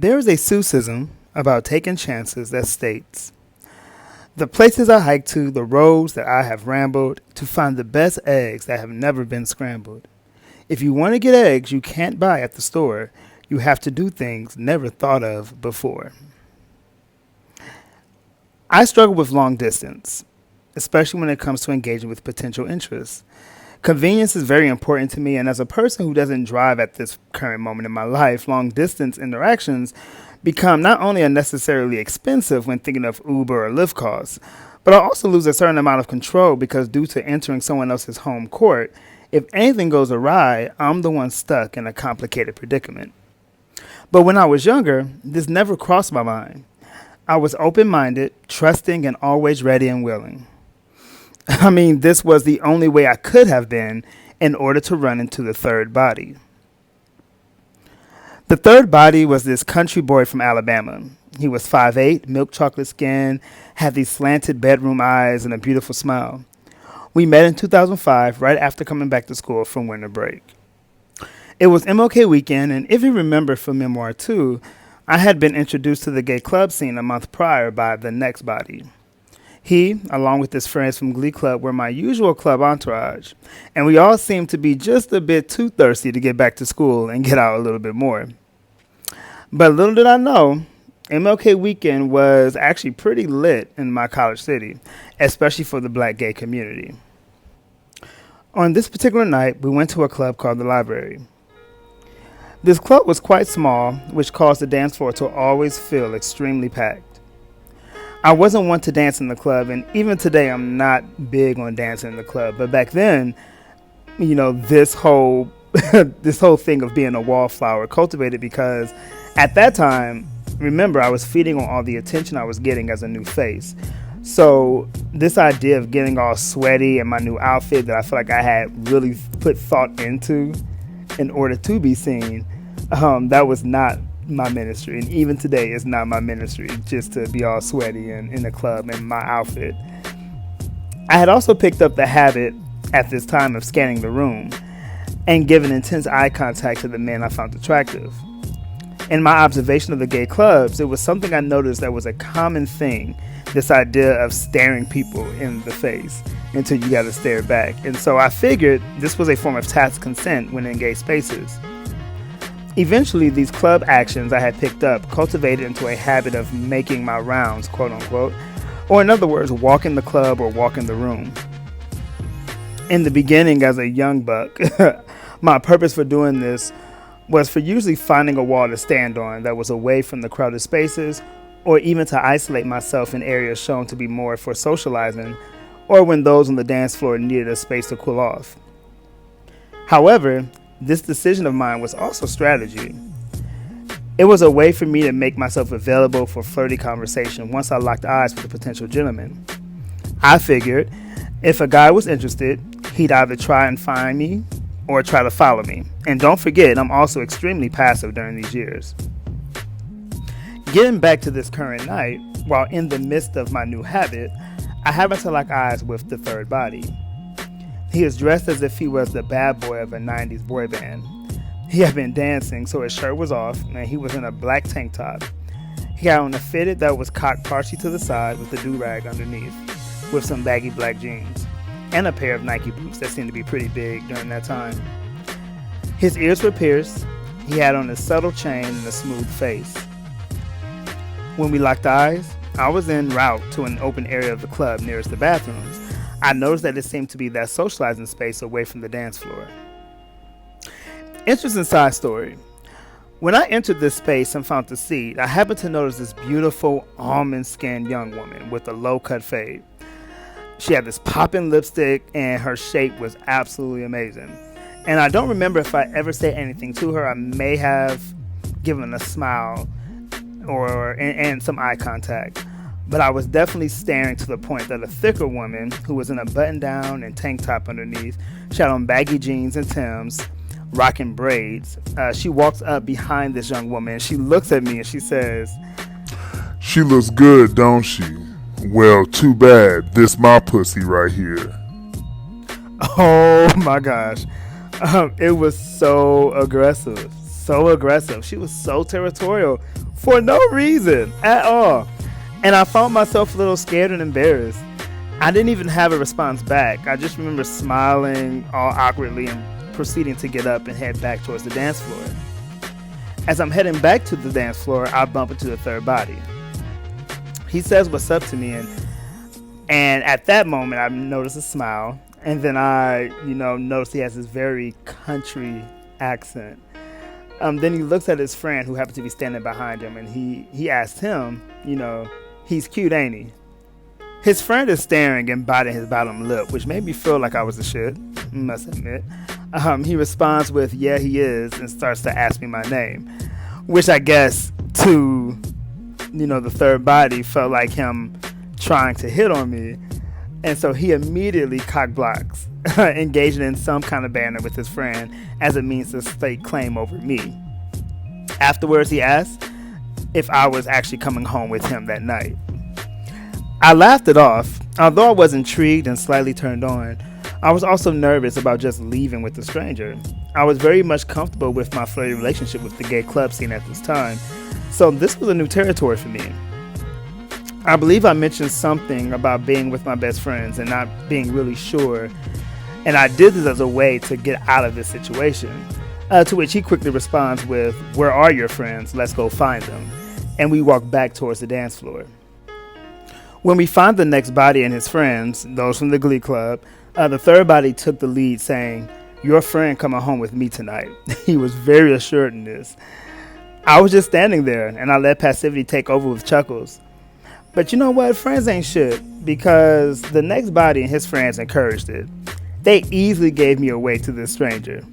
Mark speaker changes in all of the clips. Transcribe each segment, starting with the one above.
Speaker 1: There is a Seussism about taking chances that states, the places I hike to, the roads that I have rambled to find the best eggs that have never been scrambled. If you want to get eggs you can't buy at the store, you have to do things never thought of before. I struggle with long distance, especially when it comes to engaging with potential interests. Convenience is very important to me, and as a person who doesn't drive at this current moment in my life, long distance interactions become not only unnecessarily expensive when thinking of Uber or Lyft costs, but I also lose a certain amount of control because due to entering someone else's home court, if anything goes awry, I'm the one stuck in a complicated predicament. But when I was younger, this never crossed my mind. I was open minded, trusting, and always ready and willing. I mean, this was the only way I could have been in order to run into the third body. The third body was this country boy from Alabama. He was 5'8", milk chocolate skin, had these slanted bedroom eyes, and a beautiful smile. We met in 2005, right after coming back to school from winter break. It was MLK weekend, and if you remember from Memoir 2, I had been introduced to the gay club scene a month prior by the next body. He, along with his friends from Glee Club, were my usual club entourage, and we all seemed to be just a bit too thirsty to get back to school and get out a little bit more. But little did I know, MLK weekend was actually pretty lit in my college city, especially for the black gay community. On this particular night, we went to a club called the Library. This club was quite small, which caused the dance floor to always feel extremely packed. I wasn't one to dance in the club, and even today I'm not big on dancing in the club. But back then, this whole this whole thing of being a wallflower cultivated because at that time, remember, I was feeding on all the attention I was getting as a new face. So this idea of getting all sweaty and my new outfit that I feel like I had really put thought into in order to be seen, that was not my ministry, and even today it's not my ministry just to be all sweaty and in the club in my outfit. I had also picked up the habit at this time of scanning the room and giving intense eye contact to the men I found attractive. In my observation of the gay clubs, it was something I noticed that was a common thing, this idea of staring people in the face until you got to stare back. And so I figured this was a form of tacit consent when in gay spaces. Eventually, these club actions I had picked up cultivated into a habit of making my rounds, quote unquote, or in other words, walking the club or walking the room. In the beginning, as a young buck, my purpose for doing this was for usually finding a wall to stand on that was away from the crowded spaces, or even to isolate myself in areas shown to be more for socializing, or when those on the dance floor needed a space to cool off. However, this decision of mine was also strategy. It was a way for me to make myself available for flirty conversation once I locked eyes with a potential gentleman. I figured if a guy was interested, he'd either try and find me or try to follow me. And don't forget, I'm also extremely passive during these years. Getting back to this current night, while in the midst of my new habit, I happened to lock eyes with the third body. He is dressed as if he was the bad boy of a 90s boy band. He had been dancing, so his shirt was off, and he was in a black tank top. He had on a fitted that was cocked partially to the side with a do-rag underneath, with some baggy black jeans, and a pair of Nike boots that seemed to be pretty big during that time. His ears were pierced, he had on a subtle chain and a smooth face. When we locked eyes, I was en route to an open area of the club nearest the bathrooms. I noticed that it seemed to be that socializing space away from the dance floor. Interesting side story. When I entered this space and found the seat, I happened to notice this beautiful almond-skinned young woman with a low-cut fade. She had this popping lipstick and her shape was absolutely amazing. And I don't remember if I ever said anything to her. I may have given a smile and some eye contact. But I was definitely staring to the point that a thicker woman who was in a button-down and tank top underneath, she had on baggy jeans and Timbs, rocking braids. She walks up behind this young woman and she looks at me and she says,
Speaker 2: "She looks good, don't she? Well, too bad. This my pussy right here."
Speaker 1: Oh my gosh. It was so aggressive. so aggressive. She was so territorial for no reason at all. And I found myself a little scared and embarrassed. I didn't even have a response back. I just remember smiling all awkwardly and proceeding to get up and head back towards the dance floor. As I'm heading back to the dance floor, I bump into the third body. He says what's up to me, and at that moment I notice a smile, and then I notice he has this very country accent. Then he looks at his friend who happens to be standing behind him, and he asks him, he's cute, ain't he? His friend is staring and biting his bottom lip, which made me feel like I was the shit, must admit. He responds with, yeah, he is, and starts to ask me my name, which I guess to, the third body felt like him trying to hit on me. And so he immediately cock blocks, engaging in some kind of banter with his friend as a means to stake claim over me. Afterwards, he asked if I was actually coming home with him that night. I laughed it off. Although I was intrigued and slightly turned on, I was also nervous about just leaving with the stranger. I was very much comfortable with my flirty relationship with the gay club scene at this time, so this was a new territory for me. I believe I mentioned something about being with my best friends and not being really sure, and I did this as a way to get out of this situation, to which he quickly responds with, where are your friends? Let's go find them. And we walk back towards the dance floor. When we find the next body and his friends, those from the Glee Club, the third body took the lead saying, your friend coming home with me tonight. He was very assured in this. I was just standing there and I let passivity take over with chuckles. But you know what? Friends ain't shit, because the next body and his friends encouraged it. They easily gave me away to this stranger.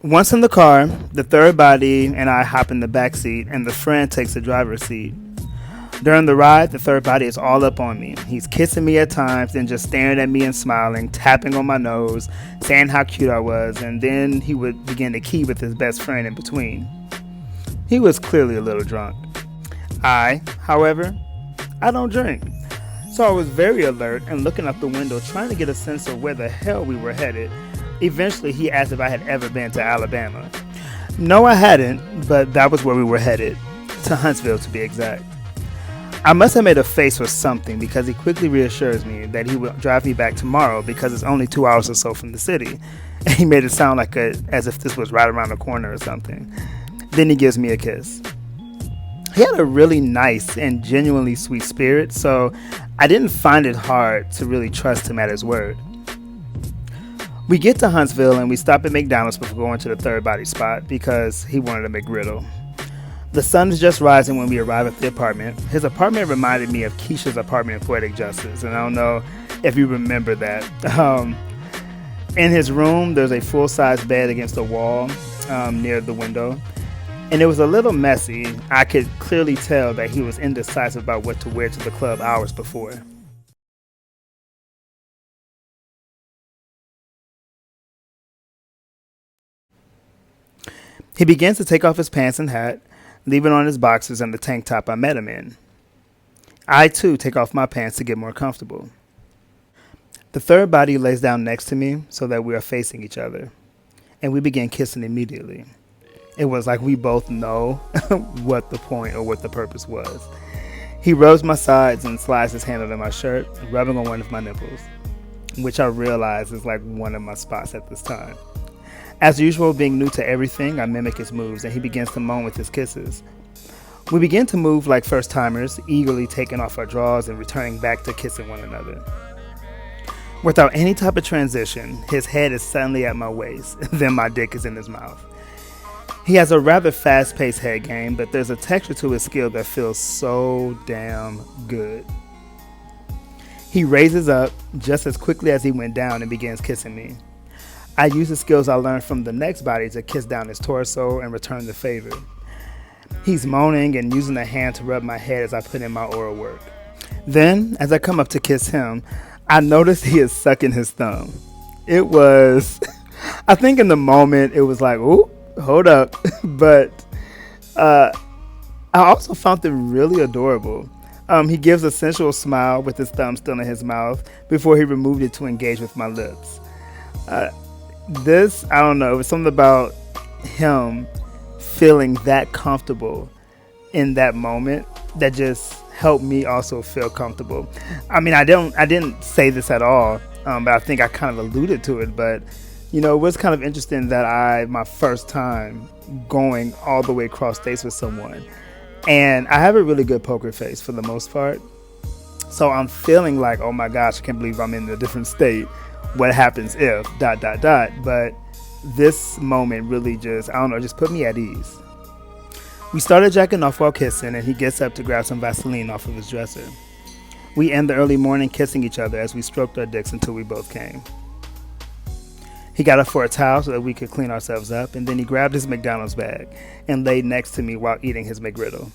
Speaker 1: Once in the car, the third body and I hop in the back seat, and the friend takes the driver's seat. During the ride, the third body is all up on me. He's kissing me at times, then just staring at me and smiling, tapping on my nose, saying how cute I was, and then he would begin to key with his best friend in between. He was clearly a little drunk. However, I don't drink. So I was very alert and looking out the window, trying to get a sense of where the hell we were headed. Eventually, he asked if I had ever been to Alabama. No, I hadn't, but that was where we were headed, to Huntsville to be exact. I must have made a face or something, because he quickly reassures me that he will drive me back tomorrow because it's only 2 hours or so from the city. And he made it sound like as if this was right around the corner or something. Then he gives me a kiss. He had a really nice and genuinely sweet spirit, so I didn't find it hard to really trust him at his word. We get to Huntsville and we stop at McDonald's before going to the third body spot because he wanted a McGriddle. The sun is just rising when we arrive at the apartment. His apartment reminded me of Keisha's apartment in Poetic Justice, and I don't know if you remember that. In his room, there's a full-size bed against the wall near the window, and it was a little messy. I could clearly tell that he was indecisive about what to wear to the club hours before. He begins to take off his pants and hat, leaving on his boxers and the tank top I met him in. I, too, take off my pants to get more comfortable. The third body lays down next to me so that we are facing each other, and we begin kissing immediately. It was like we both know what the point or what the purpose was. He rubs my sides and slides his hand under my shirt, rubbing on one of my nipples, which I realize is like one of my spots at this time. As usual, being new to everything, I mimic his moves, and he begins to moan with his kisses. We begin to move like first-timers, eagerly taking off our drawers and returning back to kissing one another. Without any type of transition, his head is suddenly at my waist, then my dick is in his mouth. He has a rather fast-paced head game, but there's a texture to his skill that feels so damn good. He raises up just as quickly as he went down and begins kissing me. I use the skills I learned from the next body to kiss down his torso and return the favor. He's moaning and using a hand to rub my head as I put in my oral work. Then, as I come up to kiss him, I notice he is sucking his thumb. It was, I think in the moment, it was like, ooh, hold up. But I also found it really adorable. He gives a sensual smile with his thumb still in his mouth before he removed it to engage with my lips. Uh, this, I don't know, it was something about him feeling that comfortable in that moment that just helped me also feel comfortable. I mean, I didn't say this at all, but I think I kind of alluded to it. But it was kind of interesting that my first time going all the way across states with someone, and I have a really good poker face for the most part. So I'm feeling like, oh my gosh, I can't believe I'm in a different state. What happens if ... But this moment really just, I don't know, just put me at ease. We started jacking off while kissing, and he gets up to grab some Vaseline off of his dresser. We end the early morning kissing each other as we stroked our dicks until we both came. He got up for a towel so that we could clean ourselves up, and then he grabbed his McDonald's bag and laid next to me while eating his McGriddle.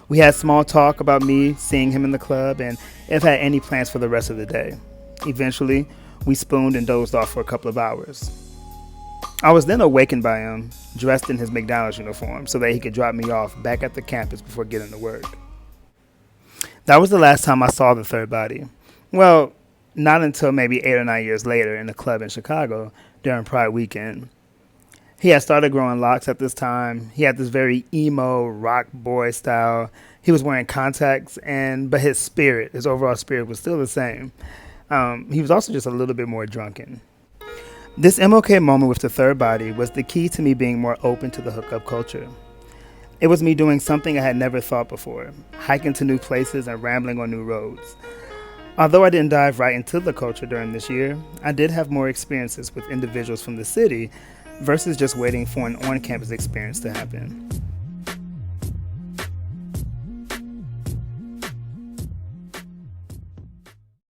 Speaker 1: We had small talk about me seeing him in the club and if I had any plans for the rest of the day. Eventually, we spooned and dozed off for a couple of hours. I was then awakened by him, dressed in his McDonald's uniform, so that he could drop me off back at the campus before getting to work. That was the last time I saw the third body. Well, not until maybe 8 or 9 years later in a club in Chicago during Pride weekend. He had started growing locks at this time. He had this very emo rock boy style. He was wearing contacts, but his overall spirit was still the same. He was also just a little bit more drunken. This MLK moment with the third body was the key to me being more open to the hookup culture. It was me doing something I had never thought before, hiking to new places and rambling on new roads. Although I didn't dive right into the culture during this year, I did have more experiences with individuals from the city versus just waiting for an on-campus experience to happen.